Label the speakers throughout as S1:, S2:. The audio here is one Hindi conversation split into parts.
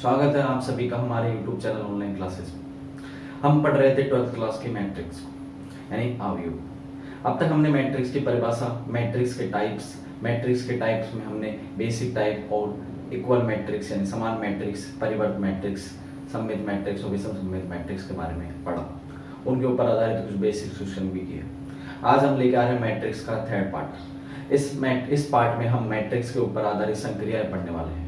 S1: स्वागत है आप सभी का हमारे YouTube चैनल ऑनलाइन क्लासेस में। हम पढ़ रहे थे 12th क्लास की मैट्रिक्स को यानी अवयव। अब तक हमने मैट्रिक्स की परिभाषा, मैट्रिक्स के टाइप्स में हमने बेसिक टाइप और इक्वल मैट्रिक्स यानी समान मैट्रिक्स, परिवर्त मैट्रिक्स, सममित मैट्रिक्स और विषम सममित मैट्रिक्स के बारे में पढ़ा। उनके ऊपर आधारित कुछ बेसिक क्वेश्चन भी किए। आज हम लेके आ रहे हैं मैट्रिक्स का थर्ड पार्ट। इस पार्ट में हम मैट्रिक्स के ऊपर आधारित संक्रियाएं पढ़ने वाले हैं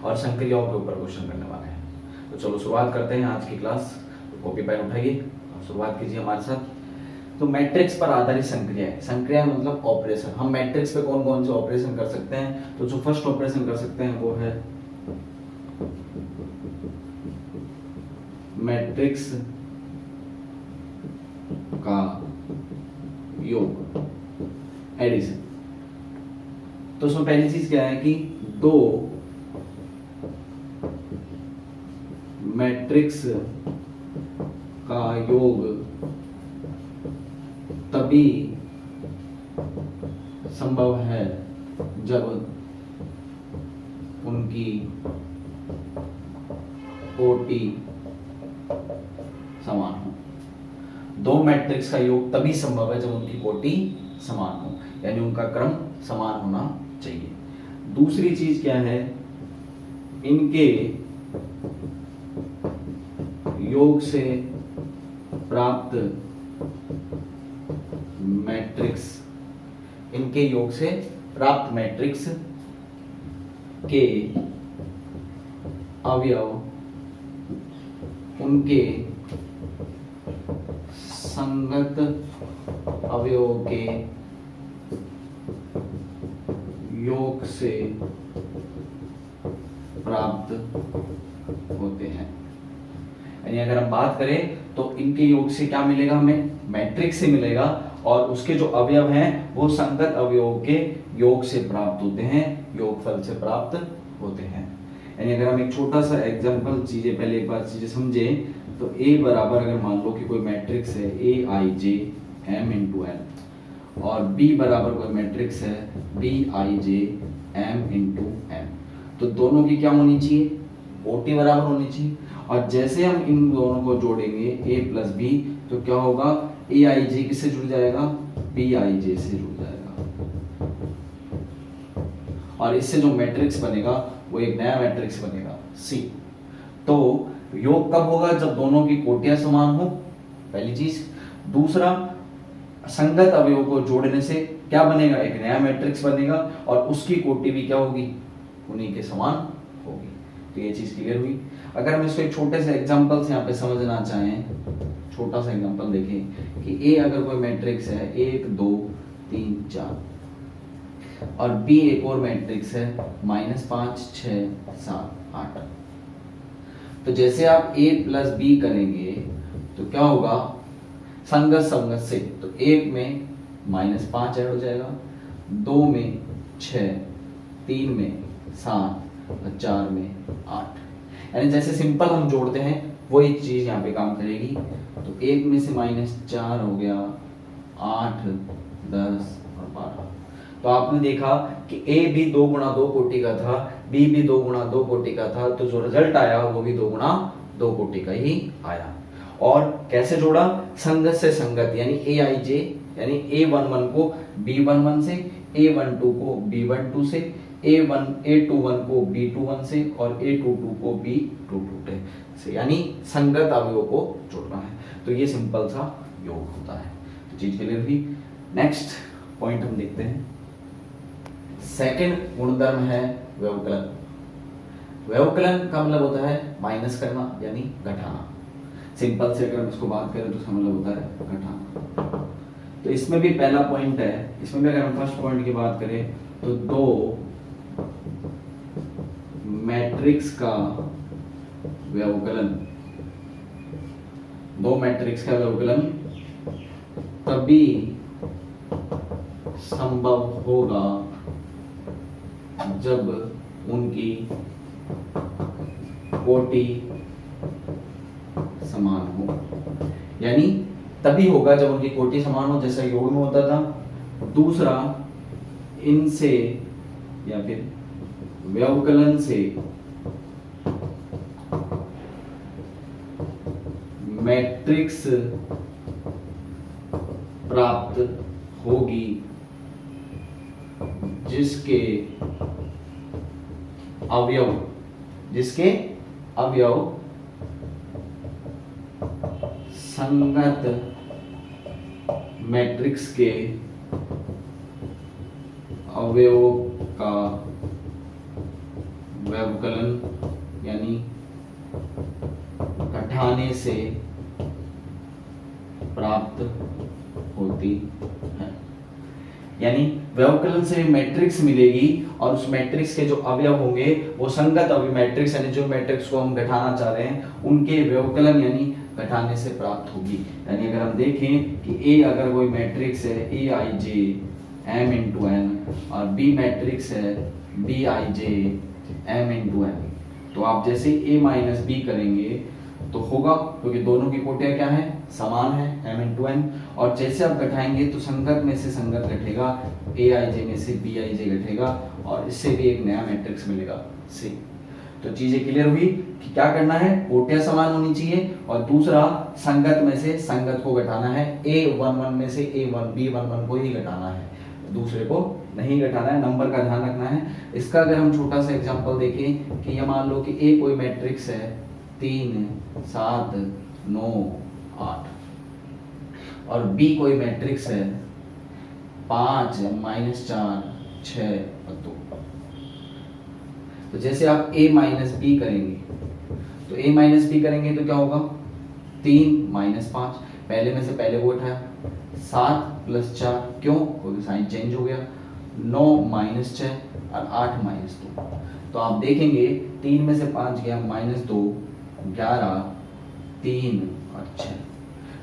S1: और संक्रियाओं के ऊपर क्वेश्चन करने वाले हैं। तो चलो शुरुआत करते हैं आज की क्लास। तो कॉपी पेन उठाइए और शुरुआत कीजिए हमारे साथ। तो मैट्रिक्स पर आधारित संक्रिया मतलब ऑपरेशन। हम मैट्रिक्स पे कौन कौन से ऑपरेशन कर सकते हैं? तो जो फर्स्ट ऑपरेशन कर सकते हैं वो है मैट्रिक्स का योग, एडिशन। तो उसमें पहली चीज क्या है कि दो मैट्रिक्स का योग तभी संभव है जब उनकी कोटि समान हो। दो मैट्रिक्स का योग तभी संभव है जब उनकी कोटि समान हो, यानी उनका क्रम समान होना चाहिए। दूसरी चीज क्या है? इनके योग से प्राप्त मैट्रिक्स, इनके योग से प्राप्त मैट्रिक्स के अवयव उनके संगत अवयवों के योग से प्राप्त होते हैं। यानी अगर हम बात करें तो इनके योग से क्या मिलेगा? हमें मैट्रिक्स से मिलेगा और उसके जो अवयव हैं वो संगत अवयवों के योग से प्राप्त होते हैं, योगफल से प्राप्त होते हैं। यानी अगर हम एक छोटा सा एग्जांपल चीजें पहले एक बार चीजें समझे तो A बराबर अगर मान लो कि कोई मैट्रिक्स है Aij m into n और B बराबर कोई मैट्रिक्स है Bij m into n, तो दोनों की क्या होनी चाहिए? कोटि बराबर होनी चाहिए। और जैसे हम इन दोनों को जोड़ेंगे A प्लस बी तो क्या होगा? Aij किससे जुड़ जाएगा? Bij से जुड़ जाएगा और इससे जो मैट्रिक्स बनेगा वो एक नया मैट्रिक्स बनेगा C। तो योग कब होगा? जब दोनों की कोटियां समान हो, पहली चीज। दूसरा, संगत अवयवों को जोड़ने से क्या बनेगा? एक नया मैट्रिक्स बनेगा और उसकी कोटि भी क्या होगी? उन्हीं के समान होगी। तो ये चीज क्लियर हुई। अगर हम इसको एक छोटे से एग्जांपल से यहाँ पे समझना चाहें, छोटा सा एग्जांपल देखें कि A अगर कोई मैट्रिक्स है 1 2 3 4 और B एक और मैट्रिक्स है -5 6 7 8। तो जैसे आप A प्लस बी करेंगे तो क्या होगा? संगत से तो 1 में -5 ऐड हो जाएगा, 2 में 6, 3 में 7 और 4 में 8। यानी जैसे सिंपल हम जोड़ते हैं वही चीज यहाँ पे काम करेगी। तो 1 में से -4 हो गया, 8 10 और 12। तो आपने देखा कि A भी 2 गुणा 2 कोटि का था, B भी 2 गुणा 2 कोटि का था, तो जो रिजल्ट आया वो भी 2 गुणा 2 कोटि का ही आया। और कैसे जोड़ा? संगत से संगत, यानी Aij यानी A11 को B11 से, A12 को B12 से, A21 को B21 से और A22 को B22 से, यानी संगत अवयवों को जोड़ना है। तो ये सिंपल सा योग होता है। तो चीज क्लियर हुई। नेक्स्ट पॉइंट हम देखते हैं। सेकंड गुणधर्म है व्यवकलन। व्यवकलन का मतलब होता है माइनस करना यानी घटाना। सिंपल से अगर हम इसको बात करें तो इसका मतलब होता है घटाना। तो इसमें भी पहला पॉइंट है, इसमें भी अगर हम फर्स्ट पॉइंट की बात करें तो दो मैट्रिक्स का व्यवकलन, दो मैट्रिक्स का व्यवकलन तभी संभव होगा जब उनकी कोटि समान हो। यानी तभी होगा जब उनकी कोटि समान हो, जैसा योग में होता था। दूसरा, इनसे या फिर व्यवकलन से मैट्रिक्स प्राप्त होगी जिसके अवयव संगत मैट्रिक्स के अवयवों का व्यवकलन यानी घटाने से प्राप्त होती है। यानी व्यवकलन से मैट्रिक्स मिलेगी और उस मैट्रिक्स के जो अवयव होंगे वो संगत अवयव मैट्रिक्स यानी जो मैट्रिक्स को हम घटाना चाह रहे हैं उनके व्यवकलन यानी घटाने से प्राप्त होगी। यानी अगर हम देखें कि ए अगर कोई मैट्रिक्स है A I J M into N और बी मैट्रिक्स है B I J M into N, तो आप जैसे ए माइनस बी करेंगे तो होगा क्योंकि दोनों की कोटियां क्या है समान है एम इंटू एन, और जैसे आप घटाएंगे तो संगत में से संगत घटेगा ए आई जे में से बी आई जे घटेगा और इससे भी एक नया मैट्रिक्स मिलेगा सी। तो चीजें क्लियर हुई कि क्या करना है, कोटियां समान होनी चाहिए और दूसरा संगत में से संगत को घटाना है, A11 में से A1 B11 को ही घटाना है, दूसरे को नहीं घटाना है। नंबर का ध्यान रखना है। इसका अगर हम छोटा सा एग्जांपल देखें कि ये मान लो कि A कोई मैट्रिक्स है 3 7 9 8 और B कोई मैट्रिक्स है 5 -4 6 और 2। तो जैसे आप A माइनस बी करेंगे तो A माइनस बी करेंगे तो क्या होगा 3 -5, पहले में से पहले वो उठाया 7 + 4 क्यों क्योंकि साइन चेंज हो गया 9 -6 और 8 -2। तो आप देखेंगे 3 में से 5 गया -2 11 3 और 6।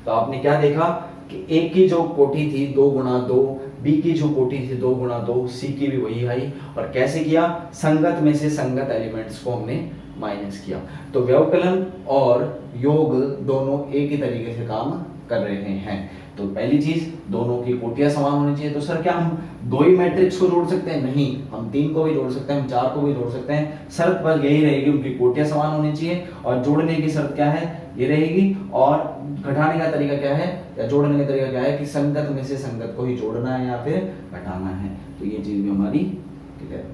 S1: तो आपने क्या देखा कि A की जो कोटि थी 2 गुणा 2, B की जो कोटि थी 2 गुणा 2, C की भी वही आई। और कैसे किया, संगत में से संगत एलिमेंट्स को हमने माइनस किया। तो व्यवकलन और योग दोनों एक ही तरीके से काम कर रहे हैं। तो पहली चीज दोनों की कोटियां समान होनी चाहिए। तो सर क्या हम 2 ही मैट्रिक्स को जोड़ सकते हैं? नहीं, हम 3 को भी जोड़ सकते हैं, हम 4 को भी जोड़ सकते हैं। शर्त बस यही रहेगी उनकी कोटियां समान होनी चाहिए और जोड़ने की शर्त क्या है ये रहेगी। और घटाने का तरीका क्या है या जोड़ने का तरीका क्या है कि संगत में से संगत को ही जोड़ना है या फिर घटाना है। तो ये चीज भी हमारी क्लियर।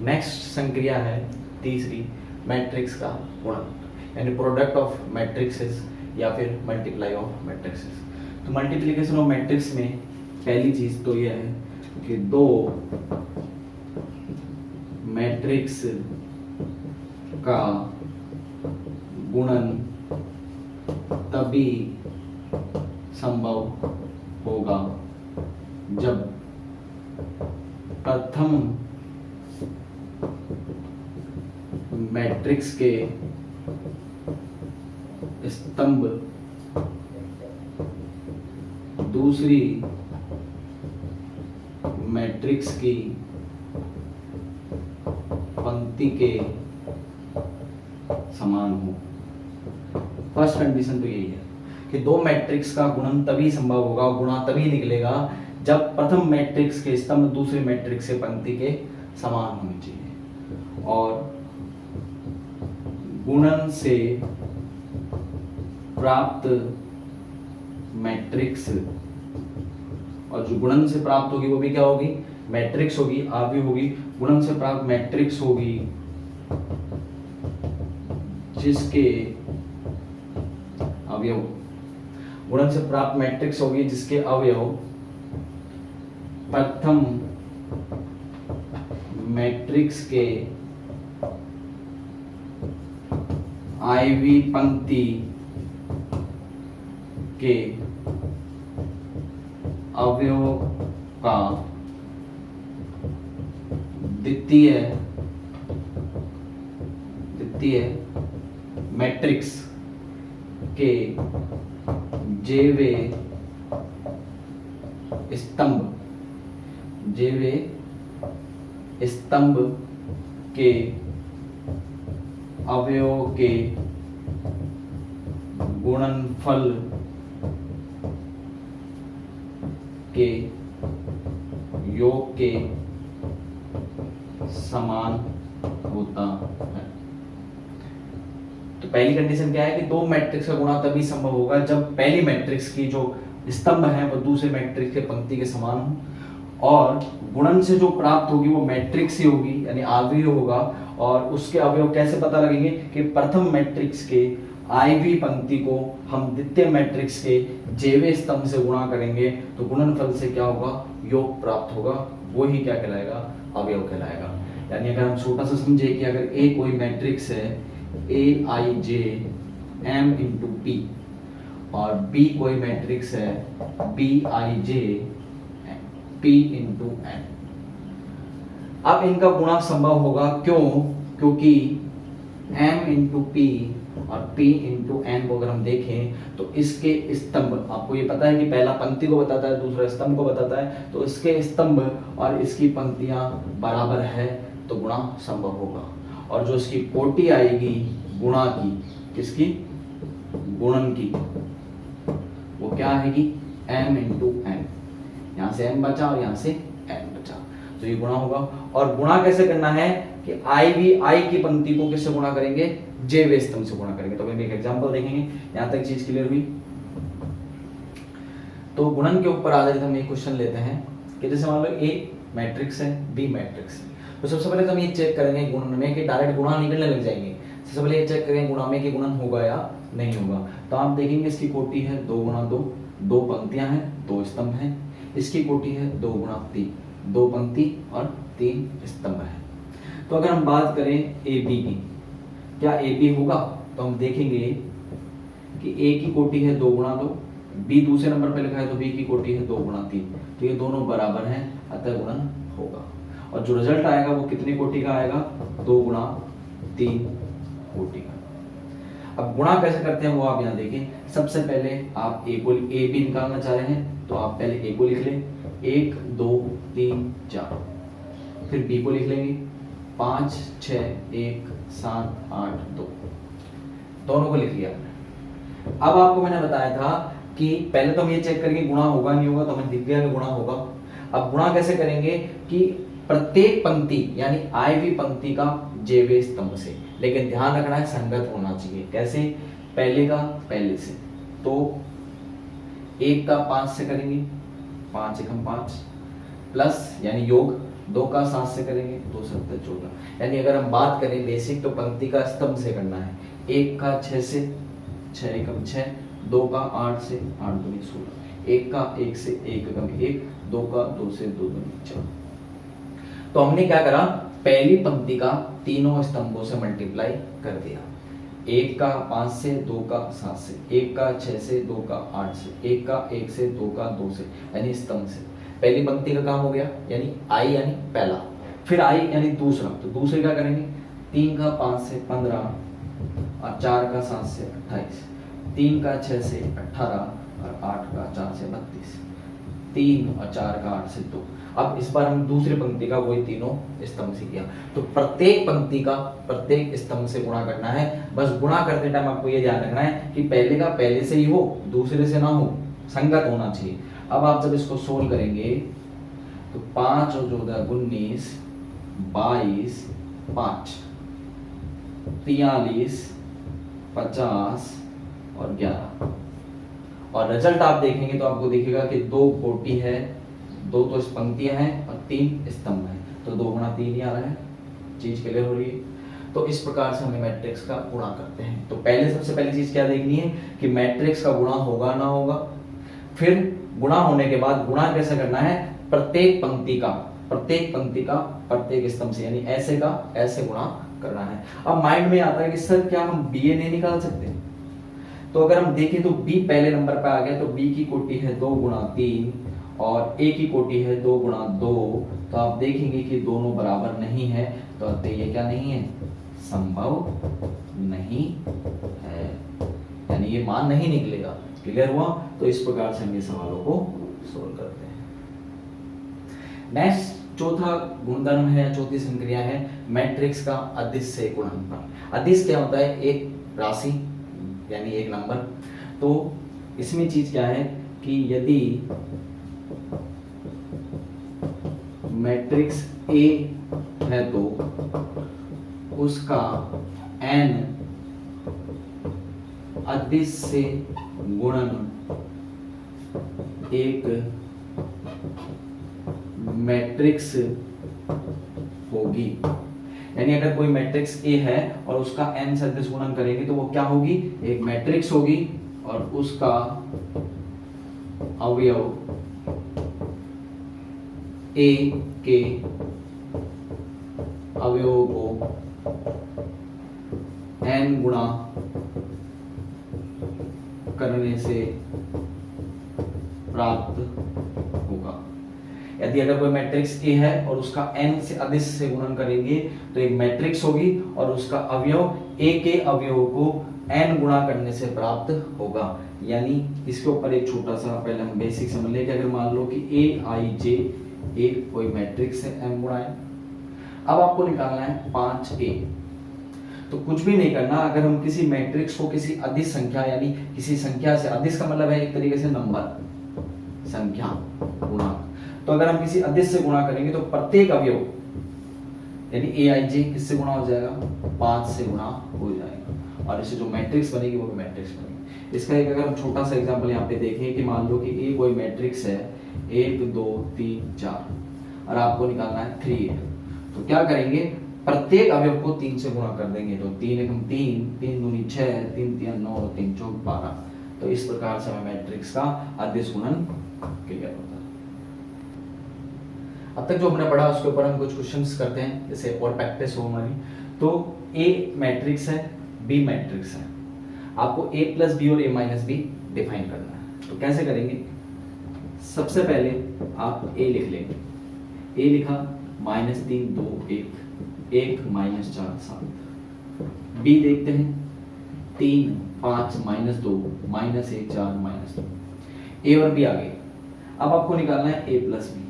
S1: नेक्स्ट संक्रिया है तीसरी, मैट्रिक्स का गुणन यानी प्रोडक्ट ऑफ मैट्रिक्सेस या फिर मल्टीप्लाई ऑफ मैट्रिक्सेस। तो मल्टीप्लिकेशन ऑफ मैट्रिक्स में पहली चीज तो यह है कि 2 मैट्रिक्स का गुणन तभी संभव होगा जब प्रथम मैट्रिक्स के स्तंभ दूसरी मैट्रिक्स की पंक्ति के समान हो। फर्स्ट कंडीशन तो यही है कि 2 मैट्रिक्स का गुणन तभी संभव होगा, गुणा तभी निकलेगा जब प्रथम मैट्रिक्स के स्तंभ दूसरे मैट्रिक्स से पंक्ति के समान होने चाहिए। और गुणन से प्राप्त मैट्रिक्स, और जो गुणन से प्राप्त होगी वो भी क्या होगी, मैट्रिक्स होगी, आप भी होगी। गुणन से प्राप्त मैट्रिक्स होगी जिसके अवयव, गुणन से प्राप्त मैट्रिक्स होगी जिसके अवयव प्रथम मैट्रिक्स के आईवी पंक्ति के अवयवों का द्वितीय मैट्रिक्स के जेवे स्तंभ के अवयवों के गुणनफल के योग के समान होता है। तो पहली कंडीशन क्या है कि दो मैट्रिक्स का गुणा तभी संभव होगा जब पहली मैट्रिक्स की जो स्तंभ है वो दूसरे मैट्रिक्स के पंक्ति के समान हो, और गुणन से जो प्राप्त होगी वो मैट्रिक्स ही होगी यानी आव्यूह होगा। और उसके अवयव कैसे पता लगेंगे कि प्रथम मैट्रिक्स के आईवी पंक्ति को हम द्वितीय मैट्रिक्स के जेवे स्तंभ से गुणा करेंगे तो गुणनफल से क्या होगा, योग प्राप्त होगा, वो ही क्या कहलाएगा, अवयव कहलाएगा। यानी अगर हम छोटा सा समझे कि अगर ए कोई मैट्रिक्स है A I J M into P और बी कोई मैट्रिक्स है B I J P into N, अब इनका गुणा संभव होगा। क्यों? क्योंकि m इंटू पी और p इंटू एन को अगर हम देखें तो इसके स्तंभ, आपको ये पता है कि पहला पंक्ति को बताता है दूसरा स्तंभ को बताता है, तो इसके स्तंभ और इसकी पंक्तियां बराबर है तो गुणा संभव होगा। और जो इसकी कोटि आएगी गुणा की, किसकी, गुणन की, वो क्या आएगी m इंटू एन, यहाँ से m बचा और यहाँ से n बचा, तो ये गुणा होगा। और गुणा कैसे करना है कि आई की पंक्ति को किससे गुणा करेंगे, जे वे स्तंभ से गुणा करेंगे। तो हम एक एग्जांपल देखेंगे, यहां तक चीज क्लियर हुई। तो गुणन के ऊपर आधारित हम एक क्वेश्चन लेते हैं कि जैसे मान लो ए मैट्रिक्स है बी मैट्रिक्स है, तो सबसे पहले तो हम ये चेक करेंगे गुणन में कि डायरेक्ट गुणा निकलने लग जाएंगे। सबसे पहले ये चेक करेंगे गुणा में कि गुणन होगा या नहीं होगा। तो आप देखेंगे इसकी कोटि है 2 गुणा 2, 2 पंक्तियां हैं 2 स्तंभ हैं। इसकी कोटि है 2 गुणा 3, 2 पंक्ति और 3 स्तंभ है। तो अगर हम बात करें ए बी की, क्या ए बी होगा, तो हम देखेंगे कि ए की कोटि है 2 गुणा 2, बी दूसरे नंबर पे लिखा है तो बी की कोटि है 2 गुणा 3, तो ये दोनों बराबर हैं अतः गुणन होगा। और जो रिजल्ट आएगा वो कितनी कोटि का आएगा, 2 गुणा 3 कोटि का। अब गुणा कैसे करते हैं वो आप यहाँ देखिए। सबसे पहले आप ए बी निकालना चाह रहे हैं तो आप पहले ए को लिख लें 1 2 3 4, फिर बी को लिख लेंगे 5 6 1 7 8 2, दोनों को लिख लिया आपने। अब आपको मैंने बताया था कि पहले तो हम ये चेक करेंगे गुणा होगा नहीं होगा, तो हमें दिख गया कि गुणा होगा। अब गुणा कैसे करेंगे कि प्रत्येक पंक्ति यानी आईवी पंक्ति का जेवे स्तंभ से, लेकिन ध्यान रखना है संगत होना चाहिए। कैसे? पहले का पहले से, तो 1 का 5 से करेंगे, 5 एकम 5 प्लस यानी योग 2 का 7 से करेंगे, 2 7 14। यानी अगर हम बात करें बेसिक तो पंक्ति का स्तंभ से करना है। 1 का 6 से, 6 एकम 6, 2 का 8 से, 8 दूनी 16, 1 का 1 से 1 एकम 1, 2 का 2 से 2 दूनी 4। तो हमने क्या करा, पहली पंक्ति का तीनों स्तंभों से मल्टीप्लाई कर दिया। 1 का 5 से, 2 का 7 से, 1 का 6 से, 2 का 8 से, 1 का 1 से, 2 का 2 से, यानी स्तंभ से पहली पंक्ति का काम हो गया, यानी आई यानी पहला। फिर आई यानी दूसरा, तो दूसरे का करेंगे 3 का 5 से 15 और 4 का 7 से 28, 3 का 6 से 18 और 8 का 4 से 32, 3 और 4 का 8 से 2। अब इस बार हम दूसरी पंक्ति का वही तीनों स्तंभ से किया। तो प्रत्येक पंक्ति का प्रत्येक स्तंभ से गुणा करना है। बस गुणा करते टाइम आपको ये ध्यान रखना है कि पहले का पहले से ही हो, दूसरे से ना हो, संगत होना चाहिए। अब आप जब इसको सोल्व करेंगे तो 5 और 14 19, 22 5, 43 50 और 11। और रिजल्ट आप देखेंगे तो आपको दिखेगा कि 2 कोटि है, 2 तो पंक्तियां हैं और 3 स्तंभ हैं, तो 2 गुणा 3 ही आ रहा है। चीज क्लियर हो रही है? तो इस प्रकार से हमें मैट्रिक्स का गुणा करते हैं। तो पहले सबसे पहली चीज क्या देखनी है कि मैट्रिक्स का गुणा होगा ना होगा। फिर गुणा होने के बाद गुणा कैसे करना है, प्रत्येक पंक्ति का प्रत्येक स्तंभ से, यानी ऐसे का ऐसे गुणा करना है। अब माइंड में आता है कि सर क्या हम बी ए नहीं निकाल सकते? तो अगर हम देखें तो बी पहले नंबर पे आ गया, तो बी की कोटि है 2 गुणा 3 और ए की कोटि है 2 गुणा 2। तो आप देखेंगे कि दोनों बराबर नहीं है, तो अतः ये क्या नहीं है, संभव नहीं है, यानी ये मान नहीं निकलेगा। क्लियर हुआ? तो इस प्रकार से हम ये सवालों को सोल्व करते हैं। नेक्स्ट चौथा गुणधर्म है, चौथी संक्रिया है मैट्रिक्स का अदिश से गुणनफल। अदिश क्या होता है, एक राशि यानी एक नंबर। तो इसमें चीज क्या है कि यदि मैट्रिक्स ए है तो उसका n अदिश से गुणन एक मैट्रिक्स होगी। यानी अगर कोई मैट्रिक्स ए है और उसका n से अदिश गुणन करेंगे तो वो क्या होगी, एक मैट्रिक्स होगी और उसका अवयव ए के अवयवों को n गुणा करने से प्राप्त होगा। यदि अगर कोई मैट्रिक्स ए है और उसका n से अदिश से गुणन करेंगे तो एक मैट्रिक्स होगी और उसका अवयव ए के अवयवों को n गुणा करने से प्राप्त होगा। यानी इसके ऊपर एक छोटा सा पहले हम बेसिक समझ लें कि अगर मान लो कि ए आई जे एक कोई मैट्रिक्स है m गुणा n, अब आपको निकालना है 5a। तो कुछ भी नहीं करना, अगर हम किसी मैट्रिक्स को किसी अदिश संख्या यानी किसी संख्या से, अदिश का मतलब है एक तरीके से नंबर, संख्या, गुणा, तो अगर हम किसी अदिश से गुणा करेंगे तो प्रत्येक अवयव यानी ए आई जे किससे गुणा हो जाएगा, 5 से गुणा हो जाएगा और इससे जो मैट्रिक्स बनेगी वो मैट्रिक्स बनेगी। इसका एक अगर हम छोटा सा एग्जांपल यहाँ पे देखें कि मान लो कि ए कोई मैट्रिक्स है 1 2 3 4 और आपको निकालना है 3a, तो क्या करेंगे, प्रत्येक अवयव को 3 से गुणा कर देंगे। तो 3 एकम 3, 3 दूनी 6, 3 3 9, 3 चौक 12। तो इस प्रकार से हमें मैट्रिक्स का अदिश गुणन क्लियर होता है। अब तक जो हमने पढ़ा उसके ऊपर हम कुछ क्वेश्चंस करते हैं, जैसे और प्रैक्टिस हो हमारी। तो ए मैट्रिक्स है, बी मैट्रिक्स है, आपको ए प्लस बी और ए माइनस बी डिफाइन करना है। तो कैसे करेंगे, सबसे पहले आप ए लिख लेंगे, ए लिखा -3 2 1 1 -4 7। बी देखते हैं 3 5 -2 -1 4 -2। ए और बी आ गए। अब आपको निकालना है ए प्लस बी।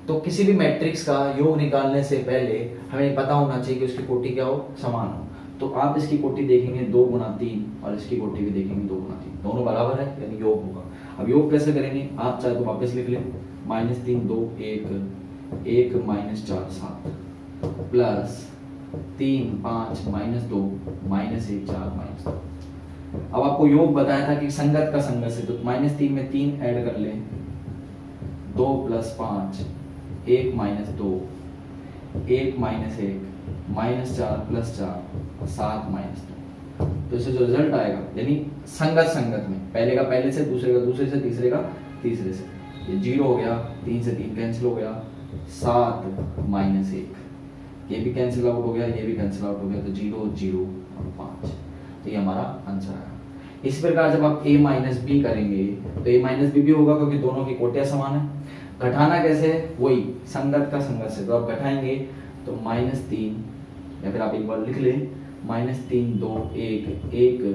S1: तो किसी भी मैट्रिक्स का योग निकालने से पहले हमें पता होना चाहिए कि उसकी कोटि क्या हो, समान हो। तो आप इसकी कोटि देखेंगे 2 गुणा 3 और इसकी कोटि भी देखेंगे 2 गुणा 3, दोनों बराबर है यानी योग होगा। अब योग कैसे करेंगे, आप चाहे तो वापस लिख लें, -3 2 1 1 -4 7 प्लस 3 5 -2 -1 4 -2। अब आपको योग बताया था कि संगत का संगत से, तो -3 में 3 ऐड कर लें, 2 + 5 1 - 2 1 - 1 -4 + 4 7 -2। तो इससे जो रिजल्ट आएगा यानी संगत संगत में, पहले का पहले से, दूसरे का दूसरे से, तीसरे का तीसरे से, ये 0 हो गया, 3 से 3 कैंसिल हो गया, 7 - 1 ये भी कैंसिल आउट हो गया, ये भी कैंसिल आउट हो गया, तो 0 0 और 5। तो ये हमारा आंसर है। इस प्रकार जब आप a माइनस बी करेंगे तो a माइनस बी भी होगा क्योंकि दोनों की कोटियां समान है। घटाना कैसे, वही संगत का संगत से, तो आप घटाएंगे तो -3 या फिर आप एक बार लिख लें, -3 2 1 1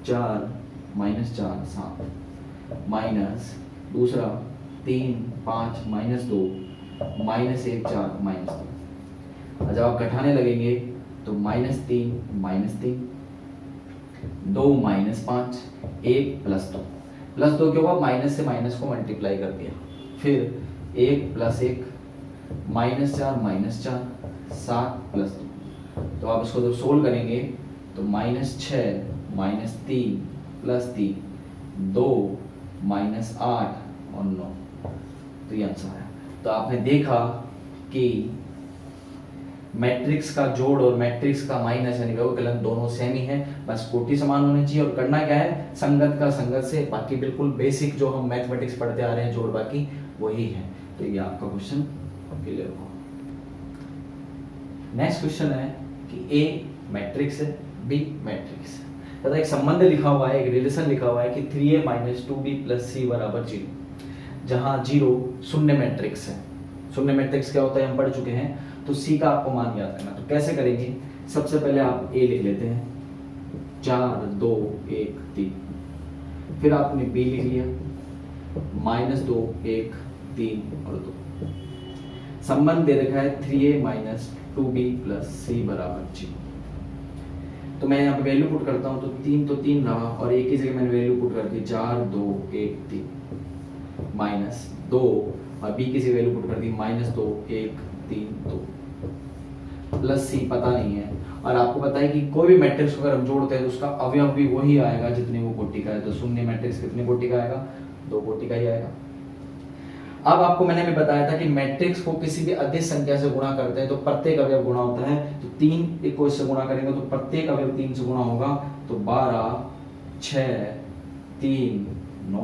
S1: 4 -4 7 माइनस दूसरा 3 5 -2 -1 4 -2। जब आप घटाने लगेंगे तो -3 -3 2 -5 1 + 2 क्या हुआ, माइनस से माइनस को मल्टीप्लाई कर दिया, फिर 1 + 1 -4 -4 7 + 2। तो आप इसको जब सोल्व करेंगे तो -6 -3 + 3 2 -8 और 9। तो ये आंसर है। तो आपने देखा कि मैट्रिक्स का जोड़ और मैट्रिक्स का माइनस यानी व्यवकलन दोनों सेम ही है, बस कोटि समान होनी चाहिए। और करना क्या है, संगत का संगत से, बाकी बिल्कुल बेसिक जो हम मैथमेटिक्स पढ़ते आ रहे हैं जोड़ बाकी वही है। तो ये आपका क्वेश्चन क्लियर हो। नेक्स्ट क्वेश्चन है कि ए मैट्रिक्स है, बी मैट्रिक्स है, तथा एक संबंध लिखा हुआ है, एक रिलेशन लिखा हुआ है कि 3a - 2b + c = 0, जहां 0 शून्य मैट्रिक्स है। शून्य मैट्रिक्स क्या होता है हम पढ़ चुके हैं। तो सी का आपको मान याद करना। तो कैसे करेंगे, सबसे पहले आप ए लिख लेते हैं 4 2 1 3, फिर आपने बी लिख लिया -2 1 3 और 2। संबंध दे रखा है 3a - 2b + c = 0। तो मैं यहाँ पे वैल्यू पुट करता हूँ, तो 3 रहा और एक ही जगह मैंने वैल्यू पुट कर दी 4 2 1 3 -2 और बी की जगह वैल्यू पुट कर दी -2 1 3 2। प्लस सी पता नहीं है, और आपको पता है कि कोई भी मैट्रिक्स अगर हम जोड़ते हैं तो उसका अवयव भी वही आएगा जितने वो कोटि का है। तो शून्य मैट्रिक्स कितने कोटि का आएगा? 2 कोटि का ही आएगा। अब आपको मैंने भी बताया था कि मैट्रिक्स को किसी भी अदिश संख्या से गुणा करते हैं तो प्रत्येक अवयव गुणा होता है। तो 3 को इससे गुणा करेंगे तो प्रत्येक अवयव 3 से गुणा होगा। तो 12, 6, 3, 9,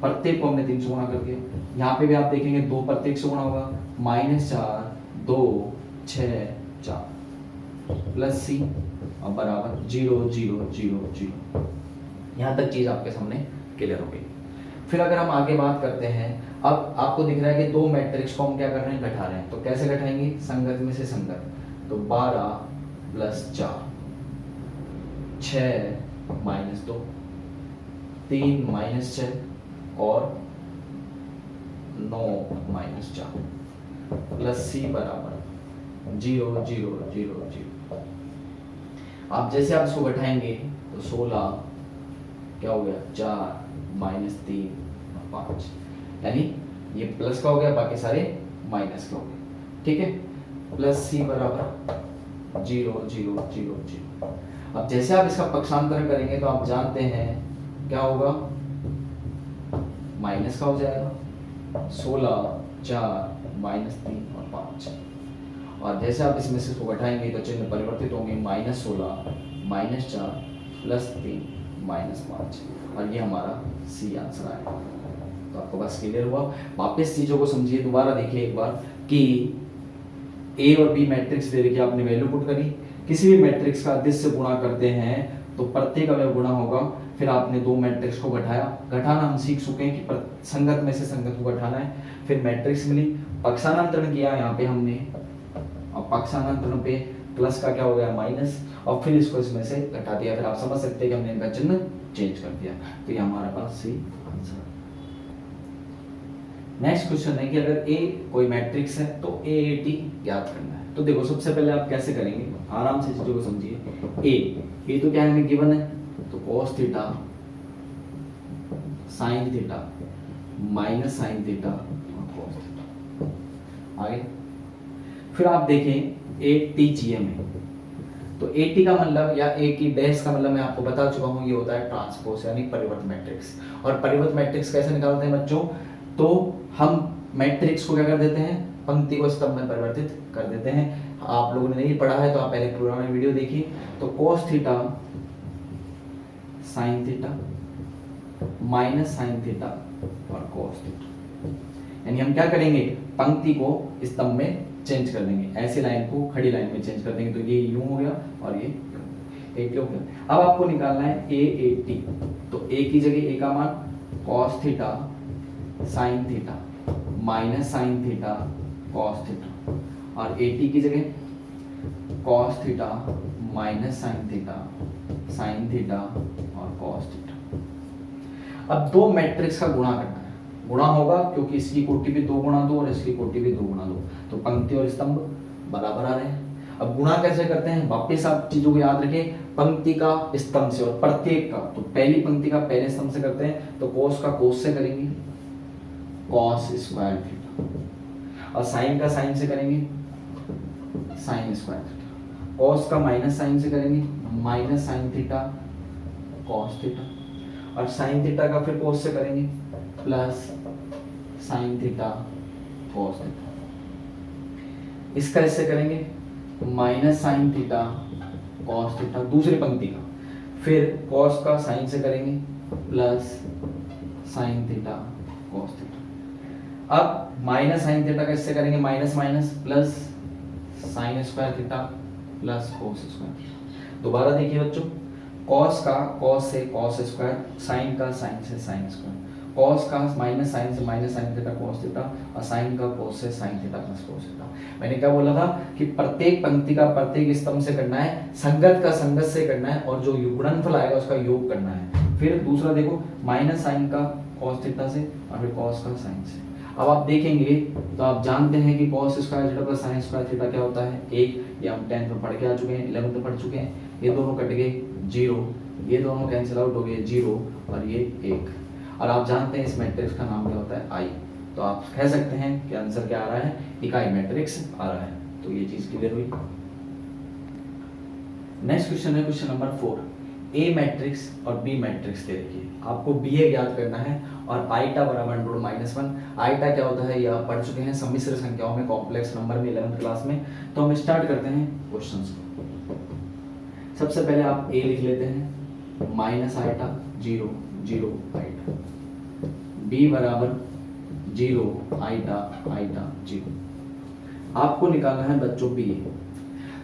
S1: प्रत्येक को हमने 3 से गुणा कर दिया। यहाँ पे भी आप देखेंगे 2 प्रत्येक से गुणा होगा, -4, 2, 6, 4 प्लस सी और बराबर 0 0 0 0। यहाँ तक चीज आपके सामने क्लियर हो गई। फिर अगर हम आगे बात करते हैं, अब आपको दिख रहा है कि 2 मैट्रिक्स को हम क्या कर रहे हैं? घटा रहे हैं। तो कैसे घटाएंगे? संगत में से संगत। तो 12 + 4, 6 - 2, 3 - 6 और 9 - 4 प्लस सी बराबर 0 0 0 0। आप जैसे आप इसको घटाएंगे तो 16 क्या हो गया? 4 - 3 और 5, यानी ये प्लस का हो गया, बाकी सारे माइनस का हो गए। ठीक है, प्लस सी बराबर 0 0 0 0। अब जैसे आप इसका पक्षांतर करेंगे तो आप जानते हैं क्या होगा? माइनस का हो जाएगा। 16 4 -3 और 5, और जैसे आप इसमें से इसको घटाएंगे तो चिन्ह परिवर्तित होंगे, -16 -4 +3 -5, और ये हमारा सी आंसर आएगा। तो आपको बस क्लियर हुआ। वापस चीजों को समझिए, दोबारा देखिए एक बार कि ए और बी मैट्रिक्स दे रखी, आपने वैल्यू पुट करी। किसी भी मैट्रिक्स का अदिश से गुणा करते हैं तो प्रत्येक अवयव गुणा होगा। फिर आपने 2 मैट्रिक्स को घटाया, घटाना हम सीख चुके हैं कि संगत में से संगत को घटाना है। फिर मैट्रिक्स मिली, पक्षांतरण किया यहाँ पे हमने, और पक्षांतरण पे प्लस का क्या हो गया? माइनस, और फिर इसको इसमें से घटा दिया। फिर आप समझ सकते हैं कि हमने इनका चिन्ह चेंज कर दिया। तो ये हमारे पास सी आंसर। नेक्स्ट क्वेश्चन है कि अगर ए कोई मैट्रिक्स है तो AAT ज्ञात करना है। तो देखो सबसे पहले आप कैसे करेंगे, आराम से चीजों को समझिए। ए तो क्या है? हमें गिवन है, तो cos theta sin theta minus sin theta और cos थीटा। आगे फिर आप देखें ATGM है, तो AT का मतलब या A की डैश का मतलब मैं आपको बता चुका हूं, ये होता है ट्रांसपोज यानी परिवर्त मैट्रिक्स। और परिवर्त मैट्रिक्स कैसे निकालते हैं बच्चों? तो हम मैट्रिक्स को क्या कर देते हैं? पंक्ति को स्तंभ में परिवर्तित कर देते हैं। आप लोगों ने नहीं पढ़ा है तो आप पहले पुराना वीडियो देखिए। तो cos theta sin theta minus sin theta और cos थीटा, यानी हम क्या करेंगे? पंक्ति को स्तंभ में चेंज कर देंगे, ऐसी लाइन को खड़ी लाइन में चेंज कर देंगे। तो ये यूं हो गया और ये AT हो गया। अब आपको निकालना है AAT, तो A की जगह A का मान cos theta sin theta minus sin theta cos theta, और AT की जगह cos theta minus sin theta sin theta और cos थीटा। अब 2 मैट्रिक्स का गुणा करना है, गुणा होगा क्योंकि इसकी कोटि भी 2 गुणा 2 और इसकी कोटि भी 2 गुणा 2, तो पंक्ति और स्तंभ बराबर आ रहे हैं। अब गुणा कैसे करते हैं? वापस आप चीजों को याद रखें, पंक्ति का स्तंभ से और प्रत्येक का, तो पहली पंक्ति का पहले स्तंभ से करते हैं, तो cos का cos से करेंगे cos स्क्वायर थीटा, और sin का sin से करेंगे sin स्क्वायर थीटा, cos का माइनस sin से करेंगे minus sin theta cos theta, और sin थीटा का फिर cos से करेंगे plus sin theta cos theta. इसका इससे करेंगे minus sin theta cos theta दूसरी पंक्ति का, फिर cos का sin से करेंगे plus sin theta cos theta. अब माइनस sin थीटा का इससे करेंगे minus minus plus sin square theta plus cos square theta. दोबारा देखिए बच्चों, cos का cos से cos स्क्वायर, sin का sin से sin स्क्वायर, cos का माइनस sin से minus sin theta cos theta, और sin का cos से sin theta plus cos theta. मैंने क्या बोला था कि प्रत्येक पंक्ति का प्रत्येक स्तंभ से करना है, संगत का संगत से करना है, और जो गुणनफल आएगा उसका योग करना है। फिर दूसरा देखो माइनस sin का cos थीटा से और फिर cos का sin से। अब आप देखेंगे तो आप जानते हैं कि cos square theta plus sin square theta क्या होता है? 1। ये हम 10th में पढ़ के आ चुके हैं, 11th में पढ़ चुके हैं। ये दोनों कट गए 0, ये दोनों कैंसिल आउट हो गए 0 और ये 1। और आप जानते हैं इस मैट्रिक्स का नाम क्या होता है? I। तो आप कह सकते हैं कि आंसर क्या आ रहा है? इकाई मैट्रिक्स आ रहा है। तो ये चीज क्लियर हुई। नेक्स्ट क्वेश्चन है क्वेश्चन नंबर 4। ए मैट्रिक्स और बी मैट्रिक्स दे रखी है, आपको बी ए ज्ञात करना है और आईटा बराबर √-1। आईटा क्या होता है ये आप पढ़ चुके हैं सम्मिश्र संख्याओं में, कॉम्प्लेक्स नंबर में 11th क्लास में। तो हम स्टार्ट करते हैं क्वेश्चंस को। सबसे पहले आप ए लिख लेते हैं माइनस आईटा 0 0 आईटा, बी बराबर 0 आईटा आईटा 0। आपको निकालना है बच्चों बी ए।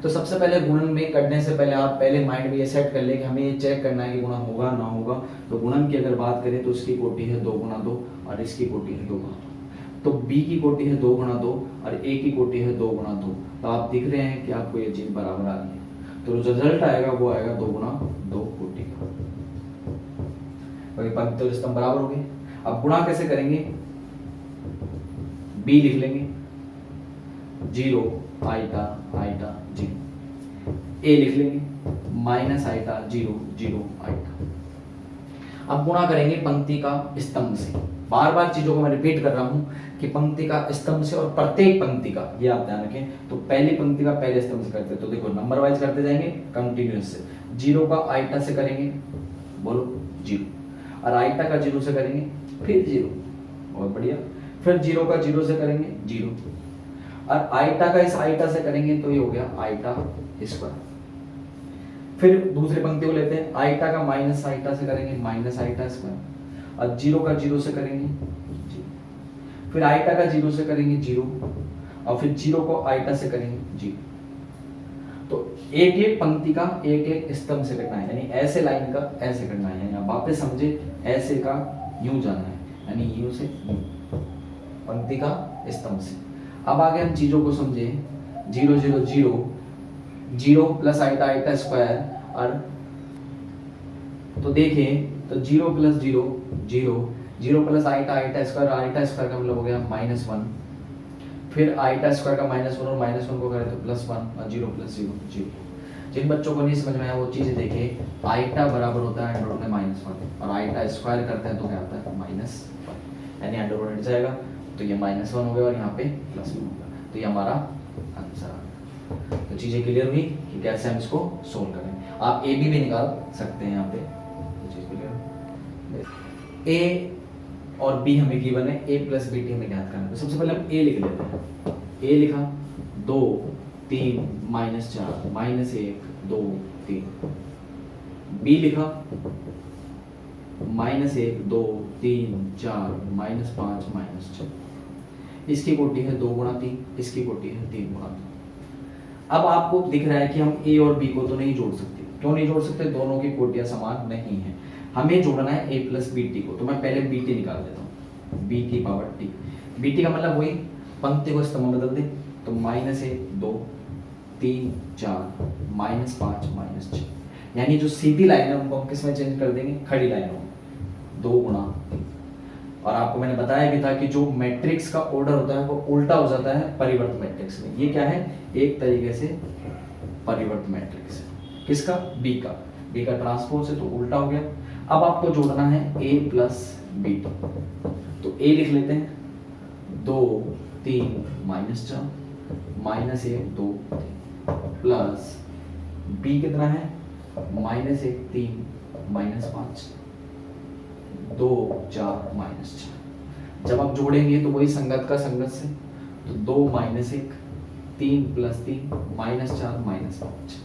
S1: तो सबसे पहले गुणन में करने से पहले आप पहले माइंड में ये सेट कर ले कि हमें ये चेक करना है कि गुणन होगा ना होगा। तो गुणन की अगर बात करें तो इसकी कोटि है 2 × 2 और इसकी कोटि है 2 × 2। तो b की कोटि है 2 × 2 और a की कोटि है 2 × 2। तो आप दिख रहे हैं कि आपको ये चीज बराबर आ रही है। तो जो रिजल्ट आएगा वो आएगा 2 × 2 कोटि का। पंक्ति और स्तंभ बराबर हो गए। अब गुणा कैसे करेंगे, b लिख लेंगे 0 आईटा आईटा 0, ए लिख लेंगे माइनस आईटा 0 0 आईटा। अब गुणा करेंगे पंक्ति का स्तंभ से। बार बार चीजों को मैं रिपीट कर रहा हूं कि पंक्ति का स्तंभ से और प्रत्येक पंक्ति का, ये आप ध्यान रखें। तो पहली पंक्ति का पहले स्तंभ से करते हैं, तो देखो नंबर वाइज करते जाएंगे कंटिन्यूअस से। 0 का आईटा से करेंगे, बोलो 0, और आईटा का 0 से करेंगे फिर 0, बहुत बढ़िया। फिर 0 का 0 से करेंगे 0, और आईटा का इस आईटा से करेंगे तो ये हो गया आईटा स्क्वायर। फिर दूसरी पंक्ति को लेते हैं, आईटा का माइनस आईटा से करेंगे माइनस आईटा स्क्वायर, और 0 का 0 से करेंगे 0, फिर आईटा का 0 से करेंगे 0, और फिर 0 को आईटा से करेंगे 0। तो एक एक पंक्ति का एक एक स्तंभ से करना है, यानी ऐसे लाइन का ऐसे करना है, यानी आप वापस समझे, ऐसे का यूं जाना है, यानी यूं से यूं, पंक्ति का स्तंभ से। अब आगे हम चीजों को समझे। 0 0 0 0 प्लस आईटा आईटा स्क्वायर, और तो देखें तो 0 प्लस 0 0 0 प्लस आईटा आईटा स्क्वायर, आईटा स्क्वायर का मतलब हो गया -1, फिर आईटा स्क्वायर का -1 और -1 को करें तो +1, और 0 प्लस 0 0। जिन बच्चों को नहीं समझ में आया वो चीजें देखें, आईटा बराबर होता है √में -1 और आईटा स्क्वायर करते हैं तो क्या आता है -1, यानी अंडर हट जाएगा तो ये -1 हो गया और यहाँ पे +1 होगा। तो ये हमारा आंसर आ गया। तो चीजें क्लियर हुई कि कैसे हम इसको सोल्व करें। आप ए भी निकाल सकते हैं यहाँ पे, तो चीज क्लियर। ए और बी हमें गिवन है, a + bt हमें ज्ञात करना है। तो सबसे पहले हम a लिख लेते हैं। a लिखा 2 3 -4 -1 2 3, b लिखा -1 2 3 4 -5 -6। इसकी कोटि है 2 × 3, इसकी कोटि है 3 × 2। अब आपको दिख रहा है कि हम a और b को तो नहीं जोड़ सकते। क्यों नहीं जोड़ सकते? दोनों की कोटियां समान नहीं है। हमें जोड़ना है a + bt को। तो मैं पहले bt निकाल देता हूँ, b की पावर t। bt का मतलब वही पंक्ति को स्तंभ में बदल दे, तो -1 2 3 4 -5 -6, यानी जो सीधी लाइन है उनको हम किस में चेंज कर देंगे, खड़ी लाइनों में, 2 × 3। और आपको मैंने बताया भी था कि जो मैट्रिक्स का ऑर्डर होता है वो उल्टा हो जाता है परिवर्त मैट्रिक्स में। ये क्या है? एक तरीके से परिवर्त मैट्रिक्स। किसका? बी का। बी का ट्रांसपोज है तो उल्टा हो गया। अब आपको जोड़ना है a + bt। तो a लिख लेते हैं 2 3 -4 -1 2 3, प्लस b कितना है -1 3 -5 2 4 -4। जब आप जोड़ेंगे तो वही संगत का संगत से, तो 2 -1 3 + 3 -4 -5,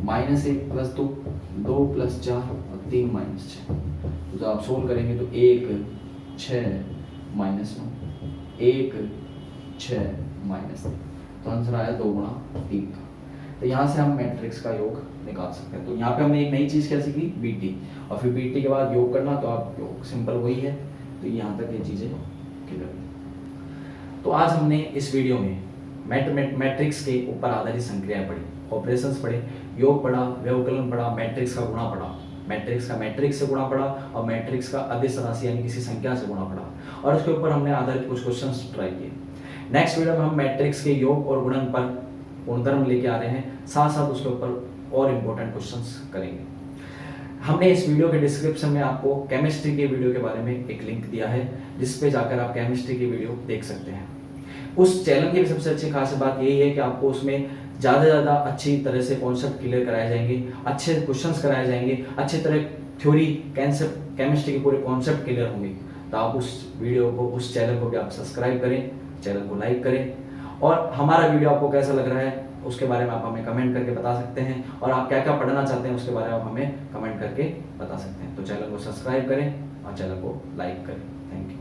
S1: -1 + 2 2 + 4 और 3 -6। तो जब आप सोल्व करेंगे तो 1 6 -9 1 6 -3, तो आंसर आया 2 × 3 का। तो यहाँ से हम मैट्रिक्स का योग निकाल सकते हैं। तो यहाँ पे हमने एक नई चीज क्या सीखी, बीटी, और फिर बीटी के बाद योग करना, तो आप योग सिंपल वही है। तो यहाँ तक ये चीजें क्लियर। तो आज हमने इस वीडियो में मैट्रिक्स के ऊपर आधारित संक्रियाएं पढ़ी, ऑपरेशंस पढ़े, योग पढ़ा, व्यवकलन पढ़ा, मैट्रिक्स का गुणा पढ़ा, मैट्रिक्स का मैट्रिक्स से गुणा पढ़ा, और मैट्रिक्स का अदिश राशि यानी किसी संख्या से गुणा पढ़ा, और उसके ऊपर हमने आधारित कुछ क्वेश्चंस ट्राई किए। नेक्स्ट वीडियो में हम मैट्रिक्स के योग और गुणन पर गुणधर्म लेके आ रहे हैं, साथ साथ उसके ऊपर और इम्पोर्टेंट क्वेश्चंस करेंगे। हमने इस वीडियो के डिस्क्रिप्शन में आपको केमिस्ट्री के वीडियो के बारे में एक लिंक दिया है, जिस पे जाकर आप केमिस्ट्री की वीडियो देख सकते हैं। उस चैनल की भी सबसे अच्छी खास बात यही है कि आपको उसमें ज़्यादा से ज़्यादा अच्छी तरह से कॉन्सेप्ट क्लियर कराए जाएंगे, अच्छे क्वेश्चंस कराए जाएंगे, अच्छी तरह थ्योरी कंसेप्ट केमिस्ट्री के पूरे कॉन्सेप्ट क्लियर होंगे। तो आप उस वीडियो को, उस चैनल को भी आप सब्सक्राइब करें, चैनल को लाइक करें, और हमारा वीडियो आपको कैसा लग रहा है उसके बारे में आप हमें कमेंट करके बता सकते हैं, और आप क्या क्या पढ़ना चाहते हैं उसके बारे में आप हमें कमेंट करके बता सकते हैं। तो चैनल को सब्सक्राइब करें और चैनल को लाइक करें। Thank you.